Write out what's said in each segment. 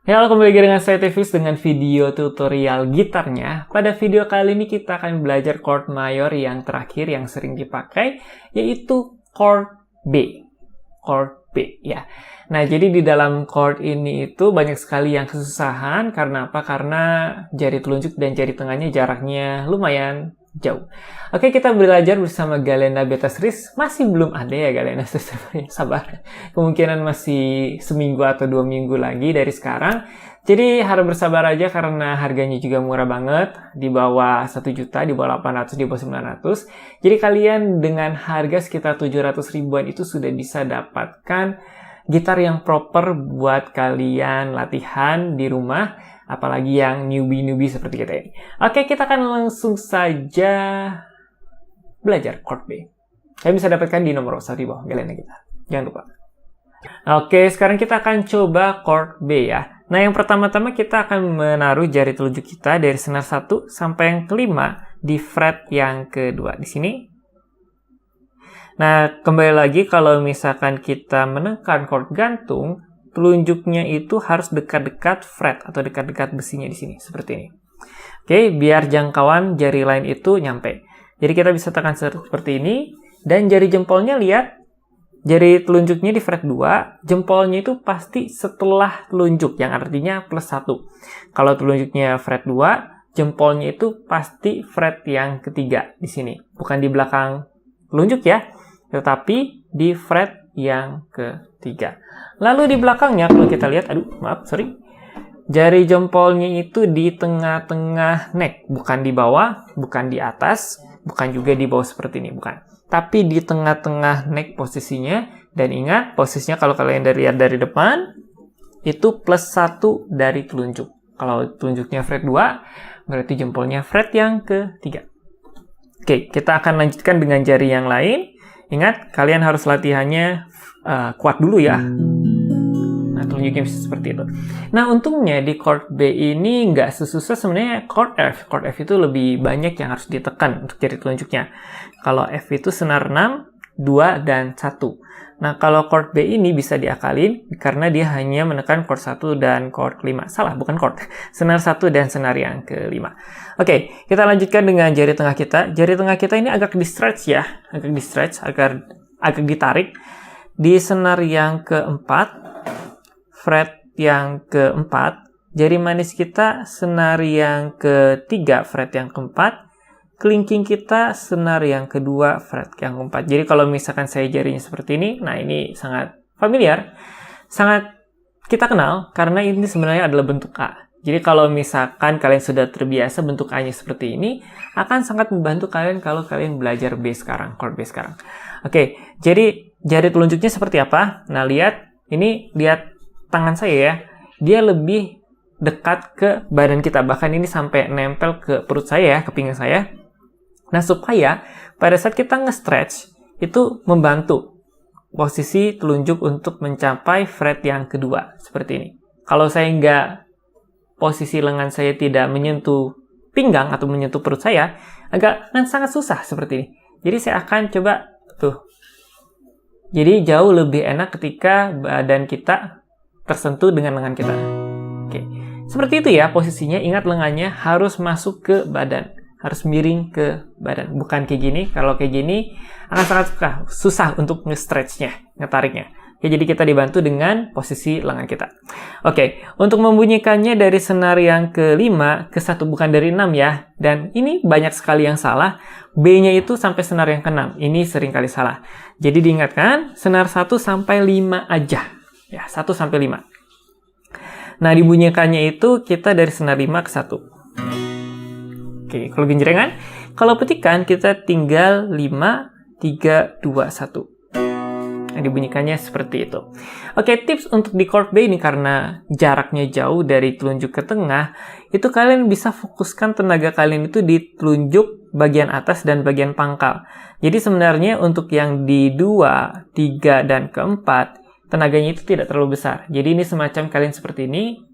Halo, kembali lagi dengan saya Tevis dengan video tutorial gitarnya. Pada video kali ini kita akan belajar chord mayor yang terakhir yang sering dipakai, yaitu chord B. Chord B, ya. Nah, jadi di dalam chord ini itu banyak sekali yang kesusahan. Karena apa? Karena jari telunjuk dan jari tengahnya jaraknya lumayan jauh. Oke, kita belajar bersama Galena Betasris. Masih belum ada ya Galena, sabar. Kemungkinan masih seminggu atau 2 minggu lagi dari sekarang. Jadi harus bersabar aja karena harganya juga murah banget. Di bawah 1 juta, di bawah 800, di bawah 900. Jadi kalian dengan harga sekitar 700 ribuan itu sudah bisa dapatkan gitar yang proper buat kalian latihan di rumah. Apalagi yang newbie-newbie seperti kita ini. Oke, kita akan langsung saja belajar chord B. Kalian bisa dapatkan di nomor 1 di bawah Galena kita. Jangan lupa. Oke, sekarang kita akan coba chord B ya. Nah, yang pertama-tama kita akan menaruh jari telunjuk kita dari senar 1 sampai yang kelima di fret yang kedua di sini. Nah, kembali lagi kalau misalkan kita menekan chord gantung, telunjuknya itu harus dekat-dekat fret atau dekat-dekat besinya di sini, seperti ini. Oke, biar jangkauan jari lain itu nyampe. Jadi kita bisa tekan seperti ini, dan jari jempolnya lihat, jari telunjuknya di fret 2, jempolnya itu pasti setelah telunjuk, yang artinya plus 1. Kalau telunjuknya fret 2, jempolnya itu pasti fret yang ketiga di sini. Bukan di belakang telunjuk ya, tetapi di fret yang ketiga. Lalu di belakangnya kalau kita lihat, jari jempolnya itu di tengah-tengah neck, bukan di bawah, bukan di atas, bukan juga di bawah seperti ini, bukan. Tapi di tengah-tengah neck posisinya, dan ingat posisinya kalau kalian lihat dari depan, itu plus 1 dari telunjuk. Kalau telunjuknya fret 2, berarti jempolnya fret yang ketiga. Oke, kita akan lanjutkan dengan jari yang lain. Ingat, kalian harus latihannya kuat dulu ya. Nah, telunjuknya bisa seperti itu. Nah, untungnya di chord B ini nggak sesusah sebenarnya chord F. Chord F itu lebih banyak yang harus ditekan untuk jari telunjuknya. Kalau F itu senar 6, 2, dan 1. Nah, kalau chord B ini bisa diakalin karena dia hanya menekan chord 1 dan chord 5. Salah, bukan chord. Senar 1 dan senar yang kelima. Oke, kita lanjutkan dengan jari tengah kita. Jari tengah kita ini agak di-stretch ya. Agak di-stretch, agak ditarik. Di senar yang keempat, fret yang keempat, jari manis kita senar yang ketiga, fret yang keempat, kelingking kita senar yang kedua, fret yang keempat. Jadi kalau misalkan saya jarinya seperti ini, nah ini sangat familiar, sangat kita kenal karena ini sebenarnya adalah bentuk A. Jadi kalau misalkan kalian sudah terbiasa bentuk A-nya seperti ini, akan sangat membantu kalian kalau kalian belajar B sekarang, chord B sekarang. Oke, jadi jari telunjuknya seperti apa? Nah, lihat tangan saya ya, dia lebih dekat ke badan kita, bahkan ini sampai nempel ke perut saya ya, ke pinggang saya. Nah, supaya pada saat kita nge-stretch, itu membantu posisi telunjuk untuk mencapai fret yang kedua, seperti ini. Kalau saya posisi lengan saya tidak menyentuh pinggang atau menyentuh perut saya, akan sangat susah seperti ini. Jadi saya akan coba, tuh. Jadi jauh lebih enak ketika badan kita tersentuh dengan lengan kita. Oke. Seperti itu ya posisinya. Ingat lengannya harus masuk ke badan. Harus miring ke badan. Bukan kayak gini. Kalau kayak gini akan sangat susah untuk nge-stretch-nya, ngetariknya. Oke, jadi kita dibantu dengan posisi lengan kita. Oke, untuk membunyikannya dari senar yang kelima ke 1, bukan dari 6 ya. Dan ini banyak sekali yang salah. B-nya itu sampai senar yang ke-6. Ini sering kali salah. Jadi diingatkan, senar 1 sampai 5 aja. Ya, 1 sampai 5. Nah, dibunyikannya itu kita dari senar 5 ke 1. Oke, kalau genjrengan, kalau petikan kita tinggal 5, 3, 2, 1. Nah, dibunyikannya seperti itu. Oke, tips untuk di chord B ini karena jaraknya jauh dari telunjuk ke tengah, itu kalian bisa fokuskan tenaga kalian itu di telunjuk bagian atas dan bagian pangkal. Jadi sebenarnya untuk yang di 2, 3, dan keempat, tenaganya itu tidak terlalu besar. Jadi ini semacam kalian seperti ini.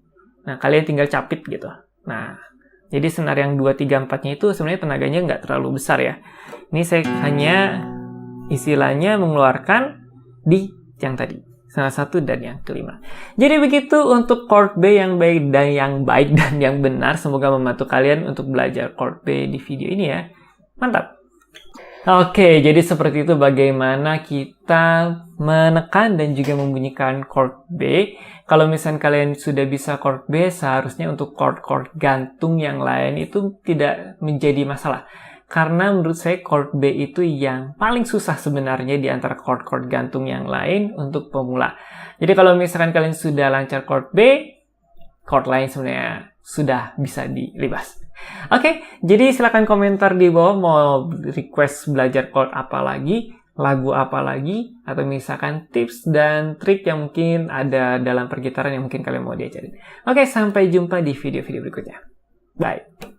Nah, kalian tinggal capit gitu. Nah, jadi senar yang 2, 3, 4-nya itu sebenarnya tenaganya nggak terlalu besar ya. Ini saya hanya istilahnya mengeluarkan di yang tadi. salah satu dan yang kelima. Jadi begitu untuk chord B yang baik dan yang benar. Semoga membantu kalian untuk belajar chord B di video ini ya. Mantap. Oke, jadi seperti itu bagaimana kita menekan dan juga membunyikan chord B. Kalau misalnya kalian sudah bisa chord B, seharusnya untuk chord-chord gantung yang lain itu tidak menjadi masalah. Karena menurut saya chord B itu yang paling susah sebenarnya di antara chord-chord gantung yang lain untuk pemula. Jadi kalau misalkan kalian sudah lancar chord B, chord lain sebenarnya sudah bisa dilibas. Oke, jadi silahkan komentar di bawah mau request belajar chord apa lagi, lagu apa lagi, atau misalkan tips dan trik yang mungkin ada dalam pergitaran yang mungkin kalian mau diajarin. Oke, sampai jumpa di video-video berikutnya. Bye!